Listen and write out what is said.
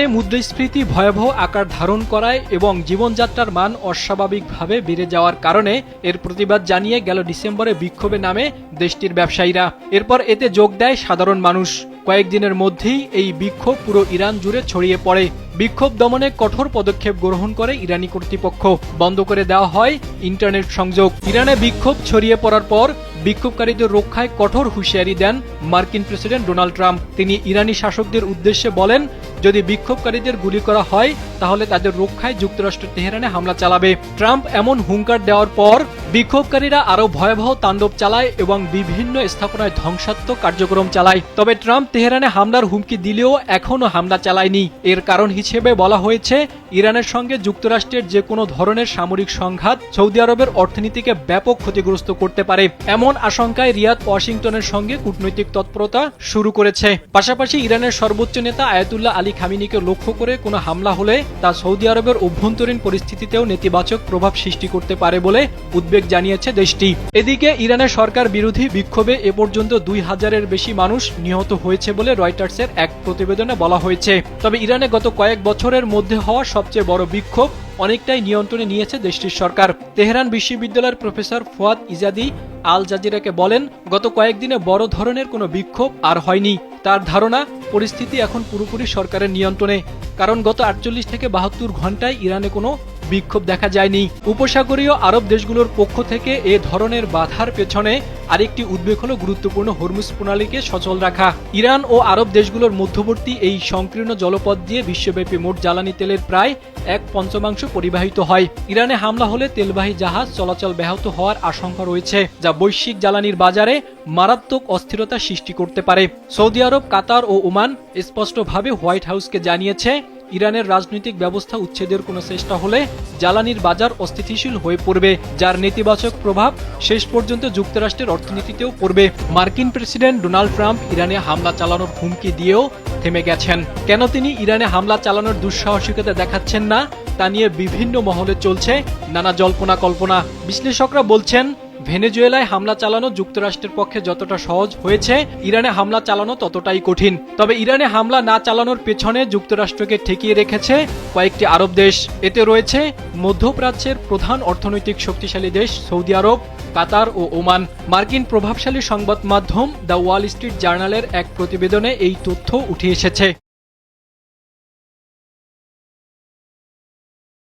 ইরানে মুদ্রাস্ফীতি ভয়াবহ আকার ধারণ করায় এবং জীবনযাত্রার মান অস্বাভাবিকভাবে বেড়ে যাওয়ার কারণে এর প্রতিবাদ জানিয়ে গেল ডিসেম্বরে বিক্ষোভে নামে দেশটির ব্যবসায়ীরা। এরপর এতে যোগ দেয় সাধারণ মানুষ। কয়েকদিনের মধ্যেই এই বিক্ষোভ পুরো ইরান জুড়ে ছড়িয়ে পড়ে। বিক্ষোভ দমনে কঠোর পদক্ষেপ গ্রহণ করে ইরানি কর্তৃপক্ষ। বন্ধ করে দেওয়া হয় ইন্টারনেট সংযোগ। ইরানে বিক্ষোভ ছড়িয়ে পড়ার পর বিক্ষোভকারীদের রক্ষায় কঠোর হুঁশিয়ারি দেন মার্কিন প্রেসিডেন্ট ডোনাল্ড ট্রাম্প। তিনি ইরানি শাসকদের উদ্দেশ্যে বলেন, যদি বিক্ষোভকারীদের গুলি করা হয় তাহলে তাদের রক্ষায় যুক্তরাষ্ট্র তেহরানে হামলা চালাবে। ট্রাম্প এমন হুঙ্কার দেওয়ার পর বিক্ষোভকারীরা আরও ভয়াবহ তাণ্ডব চালায় এবং বিভিন্ন স্থাপনায় ধ্বংসাত্মক কার্যক্রম চালায়। তবে ট্রাম্প তেহরানে হামলার হুমকি দিলেও এখনও হামলা চালায়নি। এর কারণ হিসেবে বলা হয়েছে, ইরানের সঙ্গে যুক্তরাষ্ট্রের যে কোনো ধরনের সামরিক সংঘাত সৌদি আরবের অর্থনীতিকে ব্যাপক ক্ষতিগ্রস্ত করতে পারে। এমন আশঙ্কায় রিয়াদ ওয়াশিংটনের সঙ্গে কূটনৈতিক তৎপরতা শুরু করেছে। পাশাপাশি ইরানের সর্বোচ্চ নেতা আয়াতুল্লাহ আলী খামিনিকে লক্ষ্য করে কোনো হামলা হলে তা সৌদি আরবের অভ্যন্তরীণ পরিস্থিতিতেও নেতিবাচক প্রভাব সৃষ্টি করতে পারে বলে উদ্বেগ জানিয়েছে দেশটি। এদিকে ইরানের সরকার বিরোধী বিক্ষোভে এ পর্যন্ত 2000-এর বেশি মানুষ নিহত হয়েছে বলে রয়টার্সের এক প্রতিবেদনে বলা হয়েছে। তবে ইরানে গত কয়েক বছরের মধ্যে হওয়া সবচেয়ে বড় বিক্ষোভ অনেকটাই নিয়ন্ত্রণে নিয়েছে দেশটির সরকার। তেহরান বিশ্ববিদ্যালয়ের প্রফেসর ফুয়াদ ইজাদি আল জাজিরাকে বলেন, গত কয়েকদিনে বড় ধরনের কোনো বিক্ষোভ আর হয়নি। তার ধারণা, পরিস্থিতি এখন পুরোপুরি সরকারের নিয়ন্ত্রণে, কারণ গত 48 থেকে 72 ঘন্টায় ইরানে কোনো বিক্ষোভ দেখা যায়নি। উপসাগরীয় আরব দেশগুলোর পক্ষ থেকে এ ধরনের বাধার পেছনে আরেকটি উদ্বেগ হল গুরুত্বপূর্ণ হরমুজ প্রণালীকে সচল রাখা। ইরান ও আরব দেশগুলোর মধ্যবর্তী এই সংকীর্ণ জলপথ দিয়ে বিশ্বব্যাপী মোট জ্বালানি তেলের প্রায় 1/5 পরিবাহিত হয়। ইরানে হামলা হলে তেলবাহী জাহাজ চলাচল ব্যাহত হওয়ার আশঙ্কা রয়েছে, যা বৈশ্বিক জ্বালানির বাজারে মারাত্মক অস্থিরতা সৃষ্টি করতে পারে। সৌদি আরব, কাতার ও ওমান স্পষ্টভাবে হোয়াইট হাউসকে জানিয়েছে, ইরানের রাজনৈতিক ব্যবস্থা উচ্ছেদের কোনো চেষ্টা হলে জ্বালানির বাজার অস্থিতিশীল হয়ে পড়বে, যার নেতিবাচক প্রভাব শেষ পর্যন্ত যুক্তরাষ্ট্রের অর্থনীতিতেও পড়বে। মার্কিন প্রেসিডেন্ট ডোনাল্ড ট্রাম্প ইরানে হামলা চালানোর হুমকি দিয়েও থেমে গেছেন। কেন তিনি ইরানে হামলা চালানোর দুঃসাহসিকতা দেখাচ্ছেন না, তা নিয়ে বিভিন্ন মহলে চলছে নানা জল্পনা কল্পনা। বিশ্লেষকরা বলছেন, ভেনেজুয়েলায় হামলা চালানো যুক্তরাষ্ট্রের পক্ষে যতটা সহজ হয়েছে, ইরানে হামলা চালানো ততটাই কঠিন। তবে ইরানে হামলা না চালানোর পেছনে যুক্তরাষ্ট্রকে ঠেকিয়ে রেখেছে কয়েকটি আরব দেশ। এতে রয়েছে মধ্যপ্রাচ্যের প্রধান অর্থনৈতিক শক্তিশালী দেশ সৌদি আরব, কাতার ও ওমান। মার্কিন প্রভাবশালী সংবাদ মাধ্যম দ্য ওয়াল স্ট্রিট জার্নালের এক প্রতিবেদনে এই তথ্য উঠে এসেছে।